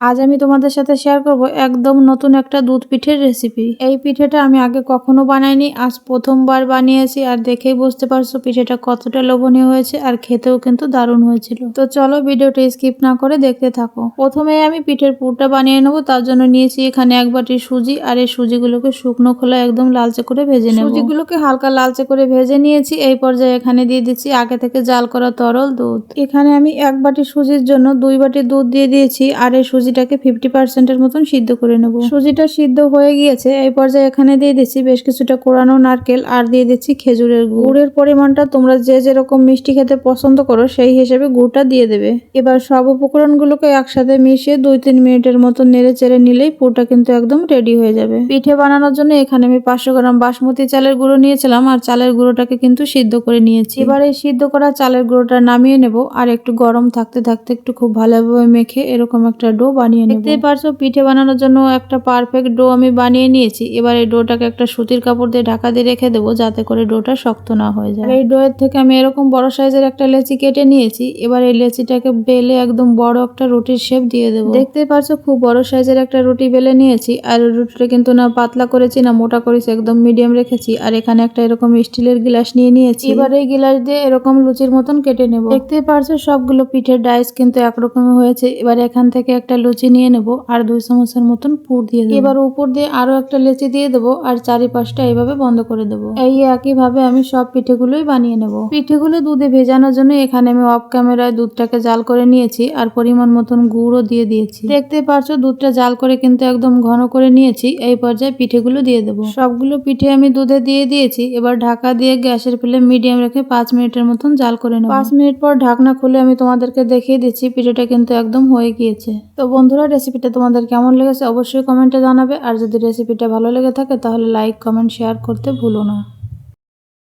আজ আমি তোমাদের সাথে শেয়ার করব একদম নতুন একটা দুধ পিঠের রেসিপি। এই পিঠেটা আমি আগে কখনো বানাইনি, আজ প্রথমবার বানিয়েছি। আর দেখেই বুঝতে পারছো পিঠেটা কতটা লোভনীয় হয়েছে, আর খেতেও কিন্তু দারুণ হয়েছিল। তো চলো ভিডিওটা স্কিপ না করে দেখতে থাকো। প্রথমে আমি পিঠের পুরটা বানিয়ে নেবো। তার জন্য নিয়েছি এখানে 1 বাটি সুজি, আর এই সুজিগুলোকে শুকনো খোলা একদম লালচে করে ভেজে নেব। সুজিগুলোকে হালকা লালচে করে ভেজে নিয়েছি। এই পর্যায়ে এখানে দিয়ে দিচ্ছি আগে থেকে জাল করা তরল দুধ। এখানে আমি 1 বাটি সুজির জন্য 2 বাটি দুধ দিয়ে দিয়েছি, আর এই সুজিটাকে 50% মতন সিদ্ধ করে নেব। সুজিটা সিদ্ধ হয়ে গিয়েছে। এই পর্যায়ে এখানে দিয়ে দিচ্ছি বেশ কিছুটা কোরানো নারকেল, আর দিয়ে দিচ্ছি খেজুরের গুড়। গুড়ের পরিমাণটা তোমরা যে যেরকম মিষ্টি খেতে পছন্দ করো সেই হিসেবে গুড়টা দিয়ে দেবে। এবার সব উপকরণগুলোকে একসাথে মিশিয়ে 2-3 মিনিটের মতো নেড়ে চেড়ে নিলেই পুরটা কিন্তু একদম রেডি হয়ে যাবে। পিঠে বানানোর জন্য এখানে আমি 500 গ্রাম বাসমতি চালের গুঁড়ো নিয়েছিলাম, আর চালের গুঁড়োটাকে কিন্তু সিদ্ধ করে নিয়েছি। এবার এই সিদ্ধ করা চালের গুঁড়োটা নামিয়ে নেব, আর একটু গরম থাকতে থাকতে একটু খুব ভালোভাবে মেখে এরকম একটা ডো বানিয়ে নেব। দেখতেই পারছো পিঠে বানানোর জন্য একটা পারফেক্ট ডো আমি বানিয়ে নিয়েছি। এবার এই ডোটাকে একটা সুতির কাপড় দিয়ে ঢাকা দিয়ে রেখে দেবো, যাতে করে ডোটা শক্ত না হয়ে যায়। এই ডোয়ের থেকে আমি এরকম বড় সাইজের একটা লেচি কেটে নিয়েছি। এবার এই লেচিটাকে বেলে একদম বড় একটা রুটির শেপ দিয়ে দেবো। দেখতেই পারছো খুব বড় সাইজের একটা রুটি বেলে নিয়েছি, আর রুটিটা কিন্তু না পাতলা করেছি না মোটা করেছি, একদম মিডিয়াম রেখেছি। আর এখানে একটা এরকম স্টিলের গিলাস নিয়ে নিয়েছি। এবার এই গিলাস দিয়ে এরকম লুচির মতন কেটে নেব। দেখতেই পারছো সবগুলো পিঠের ডাইস কিন্তু একরকমই হয়েছে। এবার এখান থেকে একটা লুচি নিয়ে নেব, আর 2 চামচের মতন পুর দিয়ে দেবো। এবার উপর দিয়ে আরো একটা লেচি দিয়ে দেবো, আর চারিপাশটা এইভাবে বন্ধ করে দেবো। এই একইভাবে আমি সব পিঠেগুলোই বানিয়ে নেব। পিঠেগুলো দুধে ভেজানোর জন্য এখানে আমি অফ ক্যামেরায় দুধটাকে জাল করে নিয়েছি, আর পরিমাণ মতন গুঁড়ো দিয়ে দিয়েছি। দেখতে পারছো দুধটা জাল করে কিন্তু একদম ঘন করে নিয়েছি। এই পর্যায়ে পিঠেগুলো দিয়ে দেবো। সবগুলো পিঠে আমি দুধে দিয়ে দিয়েছি। এবার ঢাকা দিয়ে গ্যাসের ফ্লেম মিডিয়াম রেখে 5 মিনিটের মতন জাল করে নেব। 5 মিনিট পর ঢাকনা খুলে আমি তোমাদেরকে দেখিয়ে দিচ্ছি পিঠেটা কিন্তু একদম হয়ে গিয়েছে। তো বন্ধুরা রেসিপিটা তোমাদের কেমন লেগেছে অবশ্যই কমেন্টে জানাবে, আর যদি রেসিপিটা ভালো লেগে থাকে তাহলে লাইক কমেন্ট শেয়ার করতে ভুলো না।